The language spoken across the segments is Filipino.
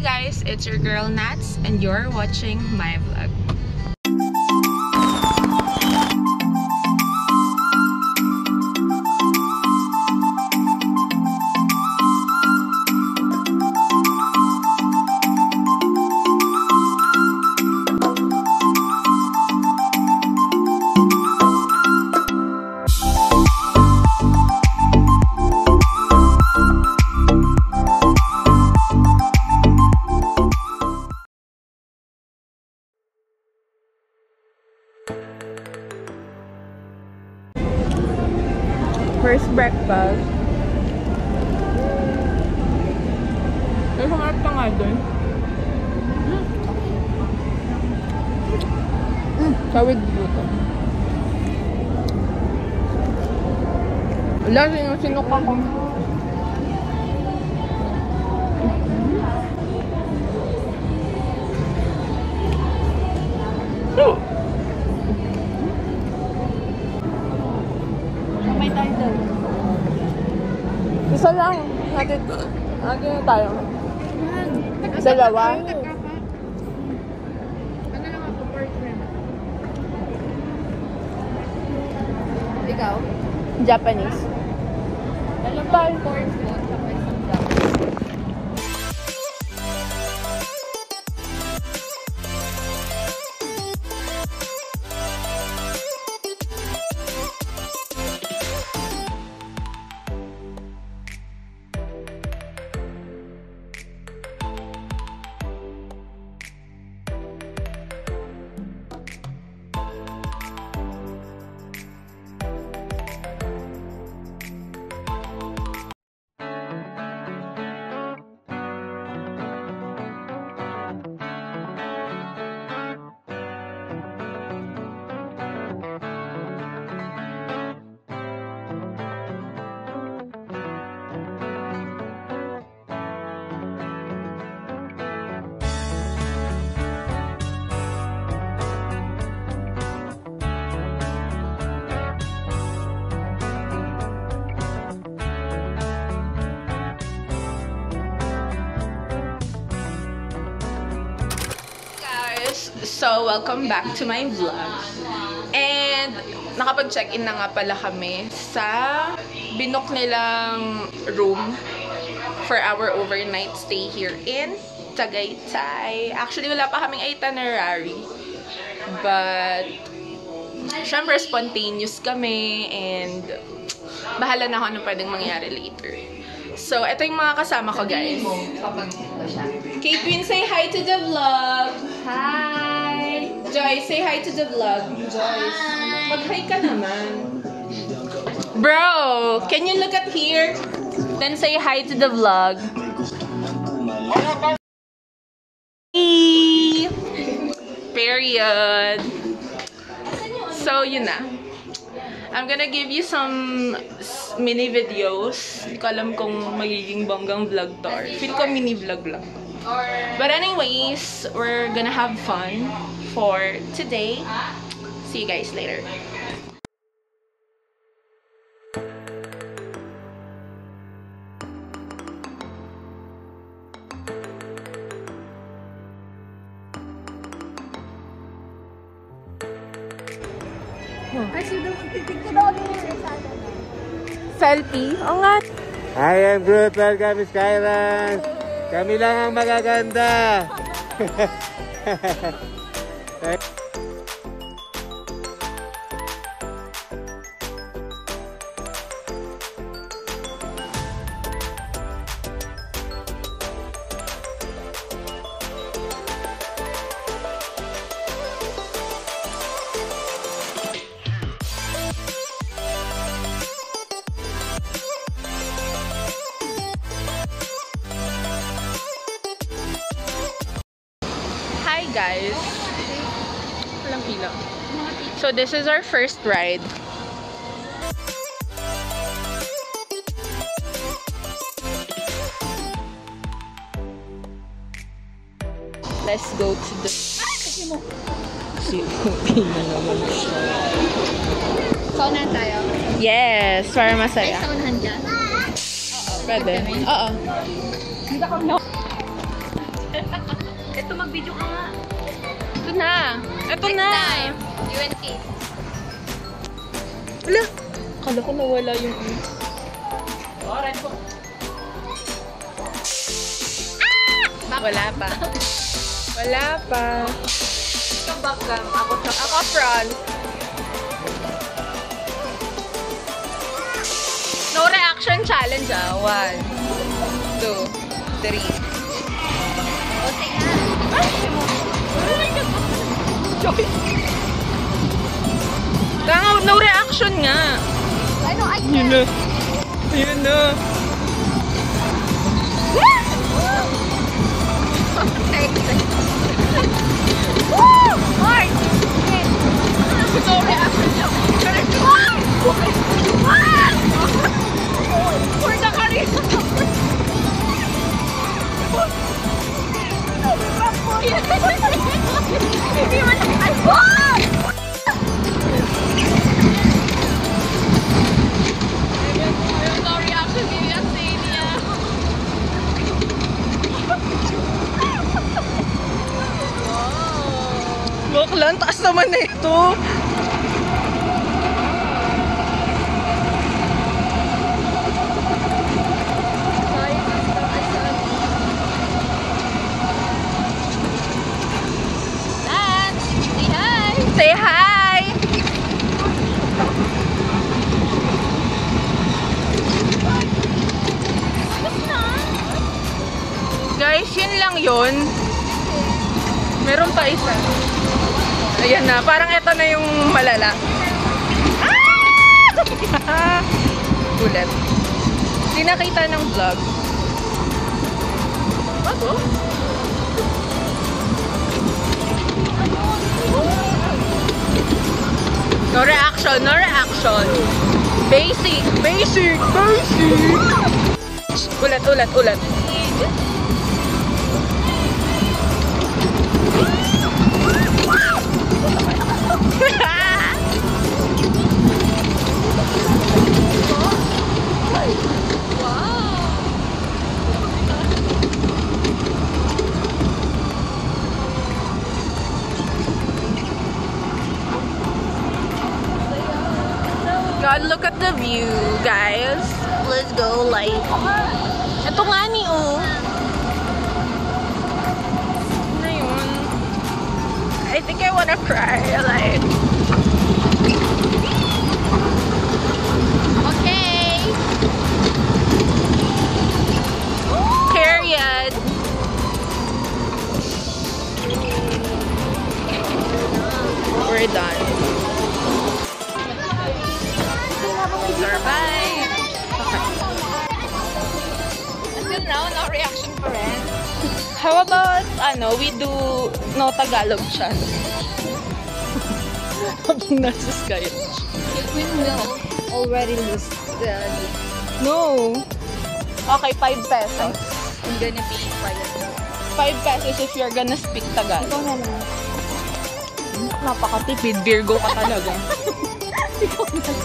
guys, it's your girl Nats and you're watching my vlog. First breakfast. Ay, humarap ka nga doon. Kawid dito. Wala, sinuka ko. Isa lang. Natin na tayo. Dalawa. Ano lang ako, boyfriend. Ikaw? Japanese. Alam ba yung course mo? Tsaka isang Japanese. So, welcome back to my vlog. And, nakapag-check-in na nga pala kami sa binook nilang room for our overnight stay here in Tagaytay. Actually, wala pa kaming itinerary. But, syempre, spontaneous kami and bahala na ako anong pwedeng mangyari later. So, ito yung mga kasama ko, guys. Kate Queen, say hi to the vlog. Hi! Joyce, say hi to the vlog. Joyce, mag-hi ka naman. Bro, can you look at here? Then say hi to the vlog. Period. So, yun na. I'm gonna give you some mini videos. Hindi ko alam kung magiging bonggang vlog to or feel ko mini vlog lang. But anyways, we're gonna have fun for today. See you guys later. Selfie? Oo nga. I am Groot. Welcome, Miss Kairan. Kami lang ang magaganda. Guys, walang pila. So this is our first ride. Let's go to the... Silupin na naman siya. Saunahan tayo? Yes, para masaya. Ay, saunahan dyan? Pwede. Oo. Hindi ako no. Ito, mag-video ka nga. Ito na. Ito Next na. time. UNK. Wala. Kala ko nawala yung ano. Wala pa. Wala pa. Ikaw back cam. Ako sa... Ako front. No reaction challenge 1, 2, 3. O, sige nga. Kaya no reaction nga. Ano, ay Yun na. Yun na. No reaction niya. For the career. Hindi mo na... Ay, No reaction ni Yasenia. Look lang, taas naman na ito. Lance, say hi. Say hi! Guys, yun lang yun. Meron pa isa. Ayan na, parang ito na yung malala. Ah! Ulit. Hindi nakita ng vlog. Bago? No reaction, no reaction. Basic, basic, basic. Ulit, ulit, ulit. God, look at the view, guys. Let's go, like. Ito nga ni, oh. Ano yun? I think I wanna cry, like. Okay. Period. We're done. Survive! Until now, no reaction pa rin. How about, we do no Tagalog chat? Habang nasa Sky. We will already lose the... No! Okay, 5 pesos. I'm gonna be quiet. 5 pesos if you're gonna speak Tagalog. Ikaw na lang. Napakatipid. Virgo ka talaga. Ikaw na lang.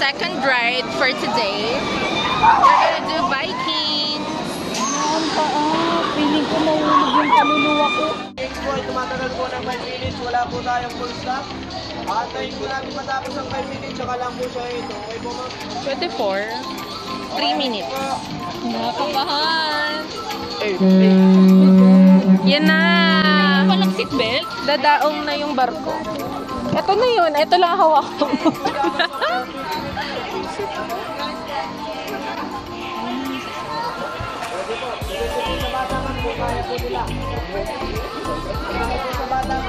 second ride for today. We're gonna do biking. Ang taas. Feeling ko mahulog yung kaluluwa ko. Next po, tumatagal po ng 5 minutes. Wala po tayong full stop. Antayin po natin matapos ang 5 minutes. Saka lang po siya ito. Okay po ma'am? 24. 3 minutes. Nakabahan. Yan na! Walang seatbelt? Dadaong na yung barko. Ito na yun. Ito lang hawak ko.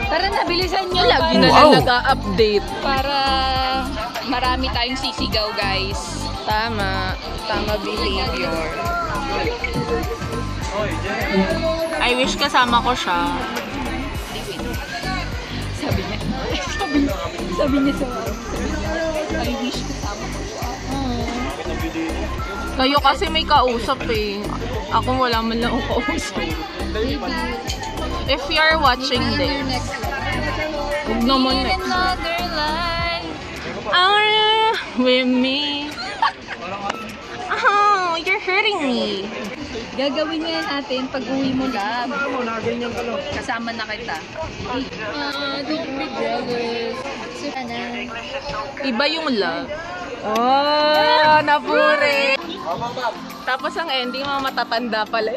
Tara na, bilisan nyo. Lagi na lang nag-update. Para marami tayong sisigaw, guys. Tama. Tama behavior. I wish kasama ko siya. Sabi niya sa I wish kasama ko siya. Kayo kasi may kausap eh. Ako wala man lang akong kausap. If you're watching this, huwag naman next. Another line. With me. Oh, you're hurting me. Gagawin nga natin pag uwi mo, love. Kasama na kita. Don't be jealous. Iba yung love. Oh, napuri. Tapos ang ending, mga matatanda pala.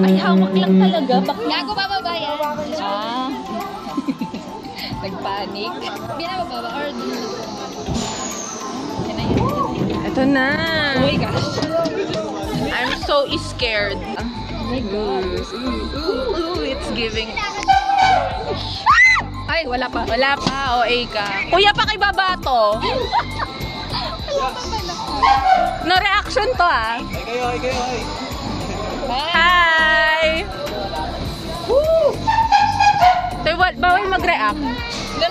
Ay, hawak lang talaga. Gago bababa yan. Nagpanik. Binababa or Ito na. oh my gosh. I'm so scared. Oh my gosh. Ooh, it's giving. Ay, wala pa. Wala pa, OA ka. Kuya, pakibaba to. No reaction to ah. Ay kayo. Hi! Woo! So, bawal mag-react.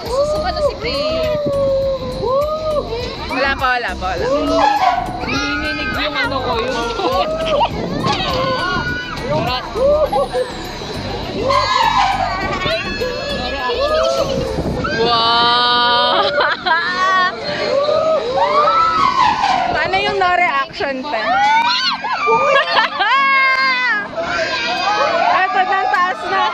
Susuka na si Faye. Wala pa. Hininig yung ano ko yun. Wow! Paano yung no reaction pa? Ito na, taas na.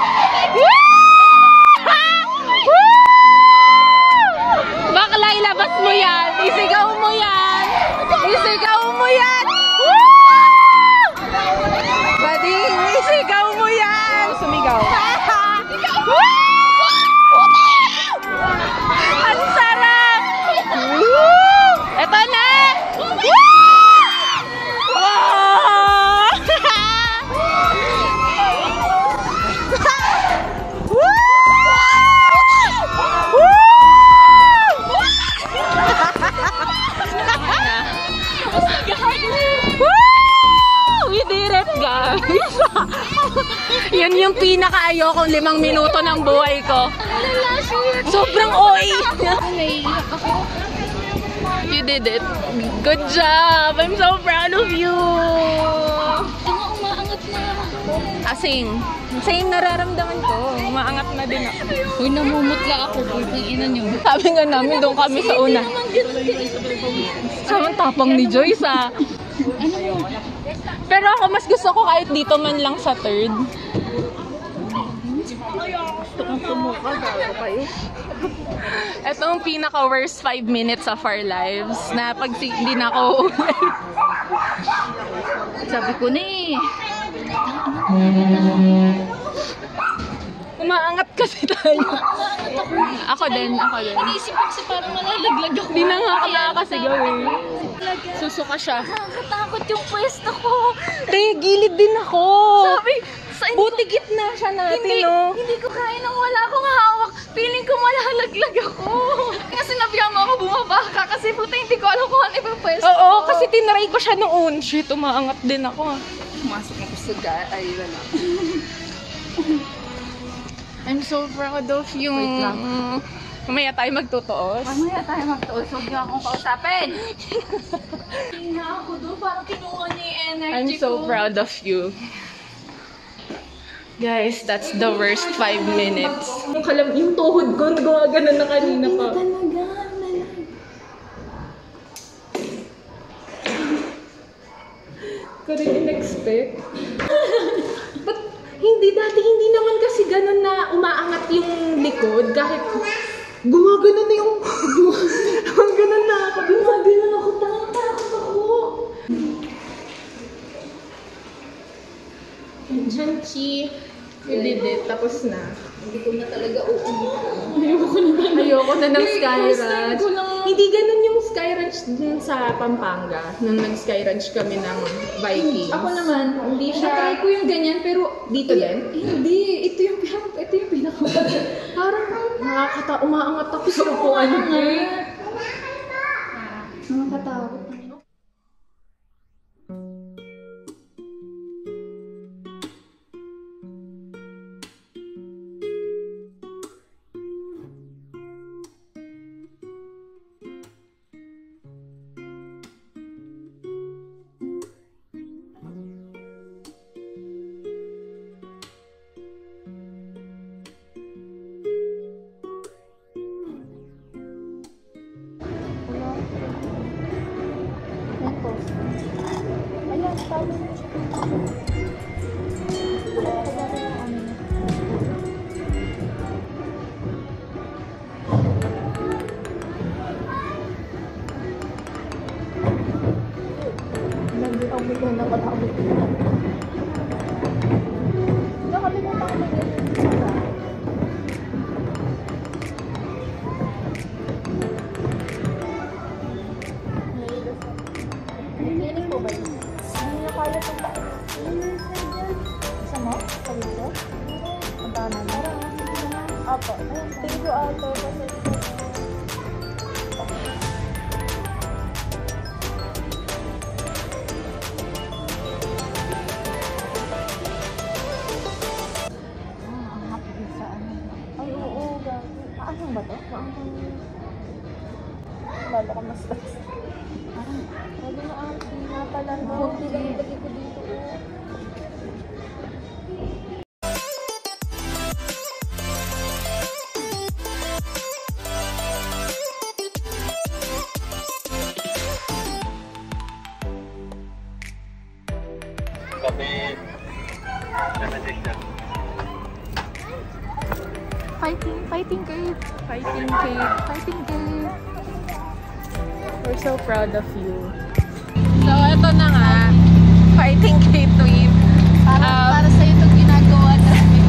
Bakla, ilabas mo yan. Isigaw mo yan. Bading, isigaw mo yan. Sumigaw. Ang sarap! Ito na! We did it, guys! Yun yung pinaka-ayokong 5 minuto ng buhay ko. Sobrang OA! You did it. Good job! I'm so proud of you! Umaangat na. Same nararamdaman ko. Umaangat na din ako. Uy, namumutla ako. Pulpang ina nyo. Sabi nga namin, doon kami sa una. Samang tapang ni Joyce ah. Pero ako mas gusto ko kahit dito man lang sa third. Ito ang pinaka-worst 5 minutes of our lives na pag hindi na ako Sabi ko na eh. umaangat kasi tayo. Ako din. Inisip ko kasi parang malalaglag ako. Hindi na nga ako nakakasigaw eh. Susuka siya. Nakakatakot yung pwesto ko. Gilid din ako. Sabi, Buti gitna siya natin, no? Hindi ko kaya nang wala akong hawak. Feeling ko malalaglag ako. Kasi sinabihan mo ako bumaba ka kasi puta hindi ko alam kung ano yung pwesto. Oo, kasi tinry ko siya noon. Shit, umaangat din ako. Pumasok ako sa ay wala. I'm so proud of you. Wait lang. Mamaya tayo magtutuos. Mamaya tayo magtuos. Huwag niyo akong kausapin. Hindi na ako doon. Parang kinuha niya yung energy I'm so proud of you. Guys, that's the worst 5 minutes. Yung tuhod ko, nagawagana na kanina pa. Ko rin in-expect. But hindi dati, hindi naman kasi ganun na umaangat yung likod kahit gumagano na yung ganun na ako. Gumagano ako. Takot ako. Diyan, Chi. You did it. Tapos na. Hindi ko na talaga Ayoko na ng First time Sky Ranch. ko lang- Hindi ganun yung Sky Ranch dun sa Pampanga. Nung nag-Sky Ranch kami ng Vikings. Ako naman, Hindi siya- na-try ko yung ganyan, pero Dito din? Hindi, ito yung pinaka Parang umaangat ako sa upuan niya. Nakakatakot. Fighting Kate. Fighting Kate. Fighting Kate. We're so proud of you. So, ito na nga. Fighting Kate tweet. Para sa ito ginagawa namin.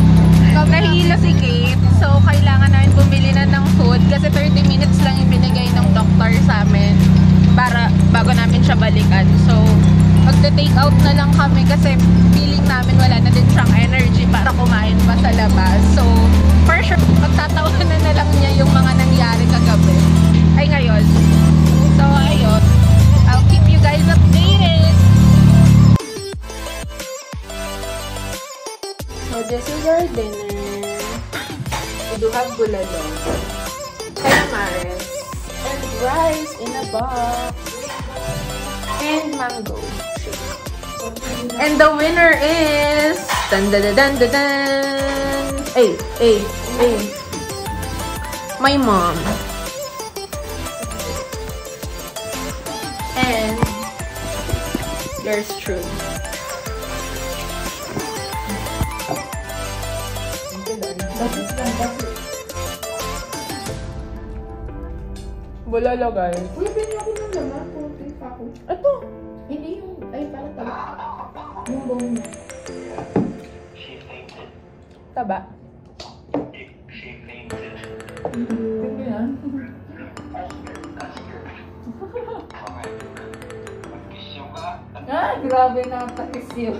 Nahihilo si Kate. So, kailangan namin bumili na ng food. Kasi 30 minutes lang yung binigay ng doctor sa amin. Para, bago namin siya balikan. So, magte-take out na lang kami. Kasi feeling namin wala na din siyang energy para kumain pa sa labas. So, for sure, magtatawanan na lang niya yung mga nangyari kagabi. Ay, ngayon. So, ayun. I'll keep you guys updated. So, this is our dinner. We do have bulalo, calamares, and rice in a box, and mango shake. And the winner is... Dun, dun, dun, dun, dun. Hey. My mom. And yours truly. Bulalo, guys. Uy, binyo ko ng laman. Kunting pa ako. Ito. Hindi yung, ay parang taba. Yung bone niya. Taba. Tingnan yan. Grabe na takis yun.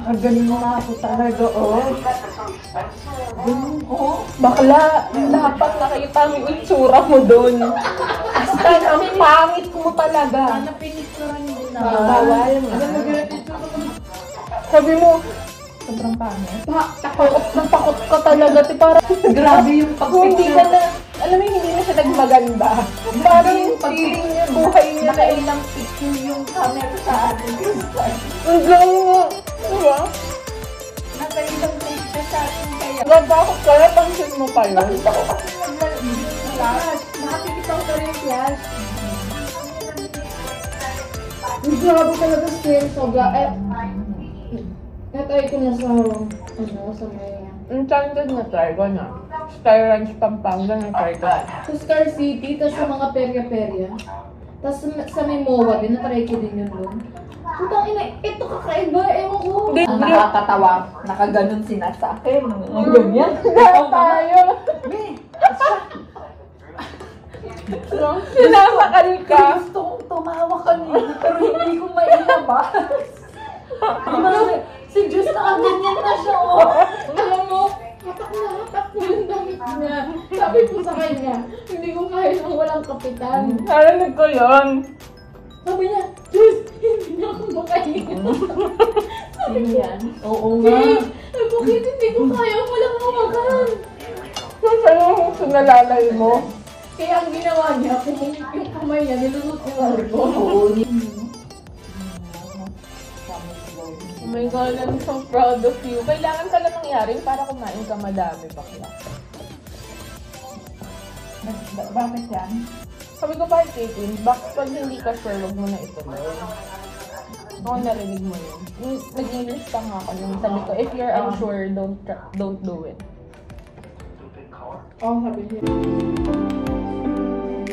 Magaling na ako talaga, oh. Oh, bakla, dapat nakita mo yung itsura mo doon. Basta ang pangit mo talaga. Sana pinicturan mo na. Bawal mo. Sabi mo, sobrang pangit. Takot ka talaga. Parang grabe yung pagpicture. Hindi ka na, alam mo, hindi na siya nagmaganda. Parang yung feeling niya, buhay niya. Nakailang picture yung camera sa atin. Ang gawin mo. Diba? Nakailang picture sa atin kaya. Bakit kaya pansin mo pa yun? Bakit ako kasi flash? Nakakikita ko pa rin yung flash. Grabe talaga scale. Sobra. Natry ko na sa may... Enchanted na try ko na. Sky Ranch, Pampanga na try ko. Sa Scar City, tapos sa mga perya-perya. Tapos sa may MOA din, na-try ko din yun doon. Putang ina, ito kakaiba, ewan ko. Ang nakakatawa, nakaganon sila sa akin. Ganyan. Dahil tayo. Sinasakal ka. Gusto kong tumawa kanina, pero hindi ko mailabas. Si Diyos nakaganyan na siya, oh. Alam mo, hatak ko yung damit niya. Sabi ko sa kanya, hindi ko kaya nang walang kapitan. Narinig ko yun. Sabi niya, Diyos, hindi niya ako makahinga. Sabi niya, Oo nga. bakit hindi ko kaya walang hawakan? Saan yung sinalalay mo? Kaya ang ginawa niya, yung kamay niya, nilusot niya sa ko. Oo. Oh my God, I'm so proud of you. Kailangan ka lang nangyari para kumain ka madami, bakla. Bakit yan? Sabi ko pa kay Caitlyn, pag hindi ka sure, wag mo na ituloy. Ako narinig mo yun. Nag-English pa nga ako nung sabi ko, if you're unsure, don't do it. Oh, sabi niya.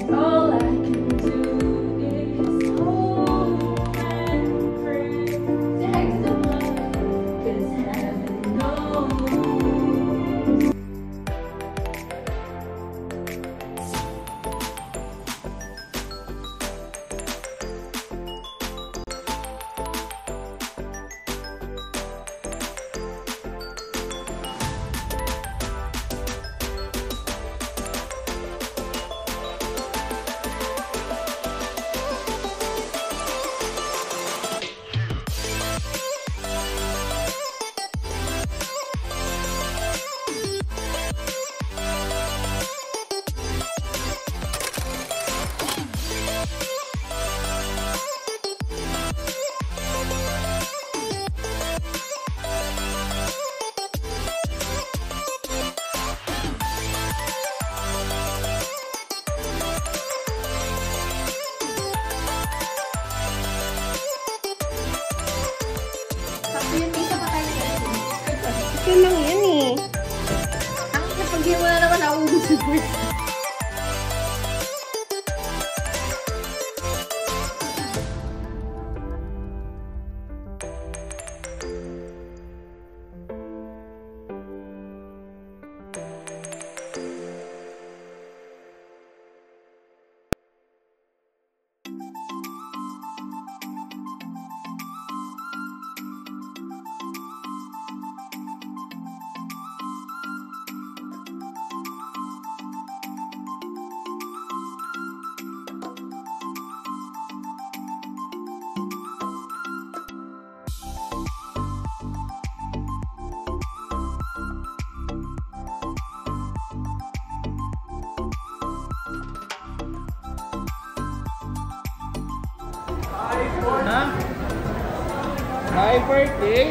All I can do is hold and pray. Take the blood, 'cause heaven knows. Ito lang yan eh. Ang napagyan mo na naman ako gusto ko. Ha? My birthday?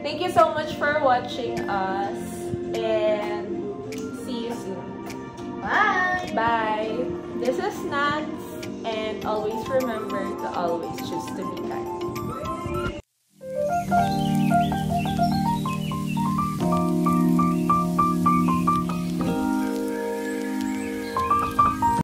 Thank you so much for watching us and see you soon. Bye! Bye! This is Nance and always remember to always choose to be kind.